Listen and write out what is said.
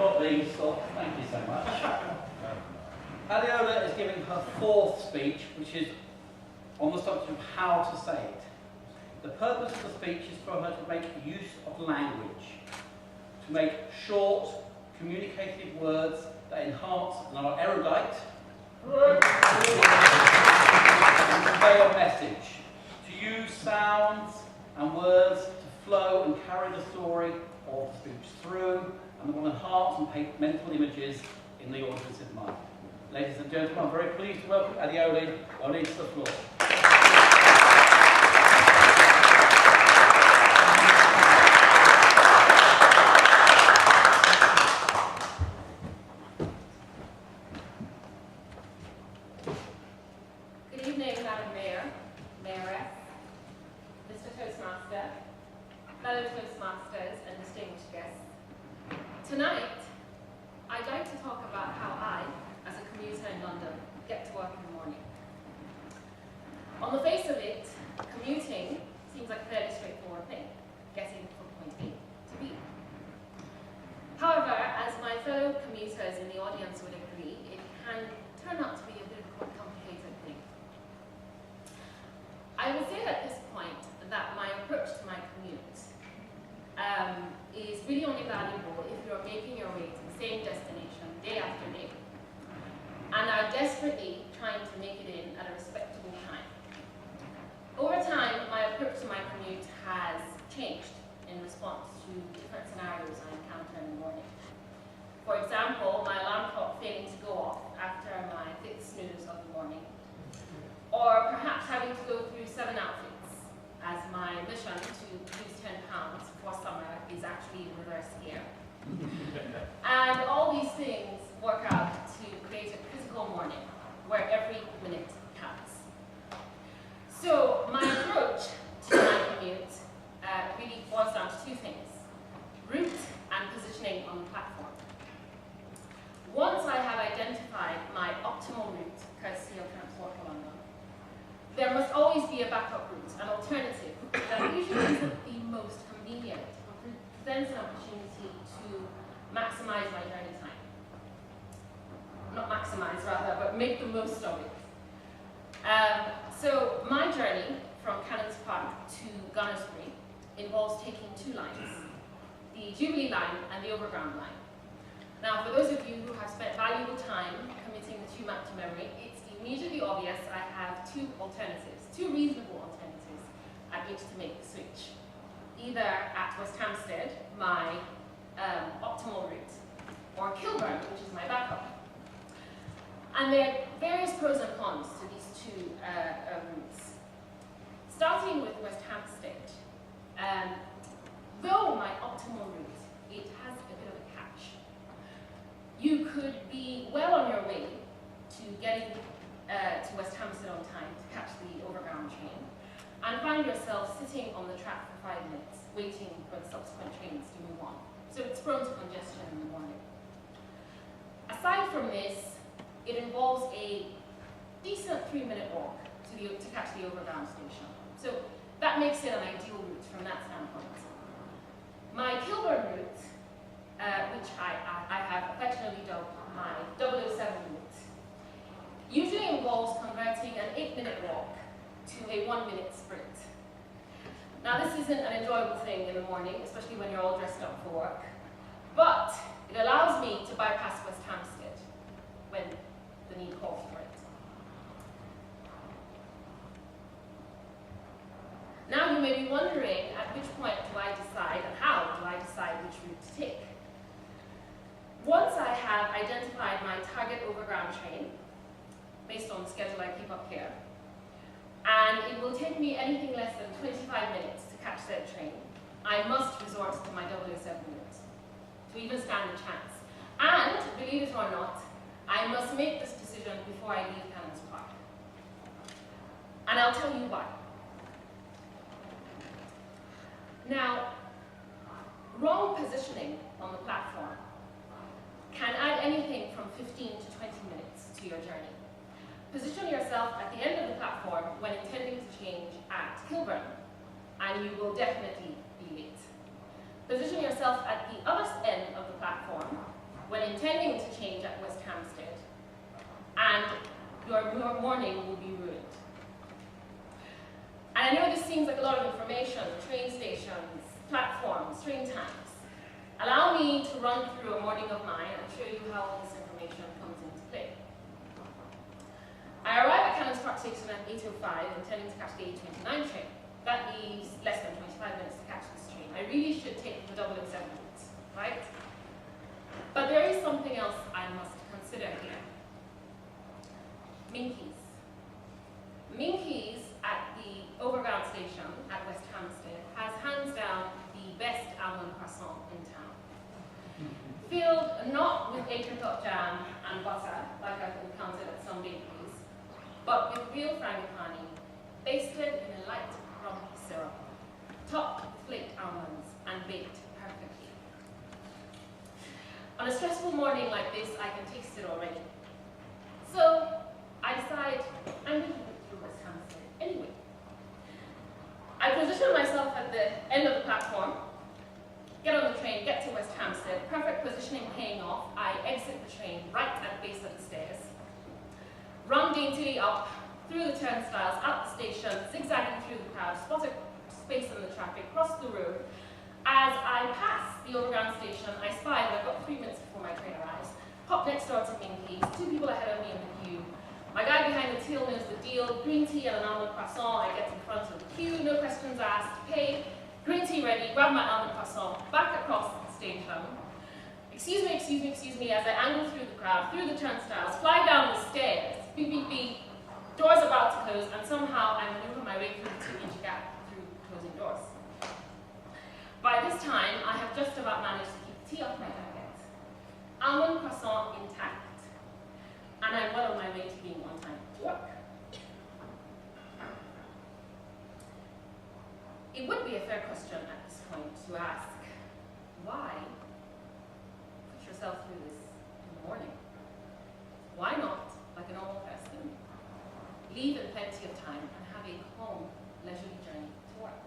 not being stopped. Thank you so much. Adeola is giving her fourth speech, which is on the subject of how to say it. The purpose of the speech is for her to make use of language, to make short, communicative words that enhance and are erudite, and convey a message, to use sounds and words to flow and carry the story of the speech through, and will enhance and paint mental images in the audience's mind. Ladies and gentlemen, I'm very pleased to welcome Adeola to the floor. Good evening, Madam Mayor, Mayoress, Mr. Toastmaster, fellow Toastmasters, and distinguished guests. Tonight, I'd like to talk about how I, as a commuter in London, get to work in the morning. On the face of it, commuting seems like a fairly straightforward thing, getting from point A to B. However, as my fellow commuters in the audience would agree, it can turn out to be a bit of a complicated thing. I would say at this point that my approach to my commute is really only valuable if you're making your way to the same destination day after day, and are desperately trying to make it in at a respectable time. Over time, my approach to my commute has changed in response to different scenarios I encounter in the morning. For example, my alarm clock failing to go off after my 5th snooze of the morning, or perhaps having to go through 7 outfits, as my mission to lose 10 pounds for summer is actually in reverse gear. And all these things work out to create a physical morning where every minute counts. So my approach to my commute really boils down to 2 things: route and positioning on the platform. Once I have identified my optimal route, courtesy of Transport for London, there must always be a backup route, an alternative that usually isn't the most convenient, but presents an opportunity to maximize my journey time. Not maximize, rather, but make the most of it. So my journey from Cannons Park to Gunnersbury involves taking 2 lines, the Jubilee line and the Overground line. Now, for those of you who have spent valuable time committing the 2 map to memory, it's immediately obvious I have 2 alternatives, 2 reasonable alternatives at which to make the switch. Either at West Hampstead, my optimal route, or Kilburn, which is my backup. And there are various pros and cons to these 2 routes. Starting with West Hampstead, though my optimal route, it has a bit of a catch. You could be well on your way to getting to West Hampstead on time to catch the Overground train, and find yourself sitting on the track for 5 minutes, waiting for the subsequent trains to move on. So it's prone to congestion in the morning. Aside from this, it involves a decent 3-minute walk to catch the Overground station. So that makes it an ideal route from that standpoint. My Kilburn route, which I have affectionately dubbed my 007 route, usually involves converting an 8-minute walk to a 1-minute sprint. Now, this isn't an enjoyable thing in the morning, especially when you're all dressed up for work, but it allows me to bypass West Hampstead when the need calls for it. Now, you may be wondering at which point do I decide, and how do I decide which route to take? Once I have identified my target Overground train, based on the schedule I keep up here, and it will take me anything less than 25 minutes to catch that train, I must resort to my 007 route to even stand a chance. And, believe it or not, I must make this decision before I leave Cannons Park. And I'll tell you why. Now, wrong positioning on the platform can add anything from 15 to 20 minutes to your journey. Position yourself at the end of the platform when intending to change at Kilburn, and you will definitely be late. Position yourself at the other end of the platform intending to change at West Hampstead, and your morning will be ruined. And I know this seems like a lot of information: train stations, platforms, train times. Allow me to run through a morning of mine and show you how all this information comes into play. I arrive at Cannons Park Station at 8:05, intending to catch the 8:29 train. That leaves less than 25 minutes to catch this train. I really should take the double in 7 minutes, right? But there is something else I must consider here. Minky's. Minky's at the Overground Station at West Hampstead has hands down the best almond croissant in town. Filled not with apricot jam and butter, like I've encountered at some bakeries, but with real frangipani, basted in a light rum syrup, topped with flaked almonds, and baked perfectly. On a stressful morning like this, I can taste it already. So I decide I'm going to go through West Hampstead anyway. I position myself at the end of the platform, get on the train, get to West Hampstead, perfect positioning paying off. I exit the train right at the base of the stairs, run daintily up, through the turnstiles, out the station, zigzagging through the crowd, spot a space in the traffic, cross the road. As I pass the Overground Station, I spy that I've got 3 minutes before my train arrives, hop next door to Minky's, 2 people ahead of me in the queue. My guy behind the till knows the deal, green tea and an almond croissant. I get in front of the queue, no questions asked, pay, green tea ready, grab my almond croissant, back across the station. Excuse me, as I angle through the crowd, through the turnstiles, fly down the stairs, beep, beep, beep, doors about to close, and somehow I maneuver my way through the 2-inch gap through closing doors. By this time, I have just about managed to keep the tea off my jacket, almond croissant intact, and I'm well on my way to being on time to work. It would be a fair question at this point to ask, why put yourself through this in the morning? Why not, like a normal person, leave in plenty of time and have a calm, leisurely journey to work?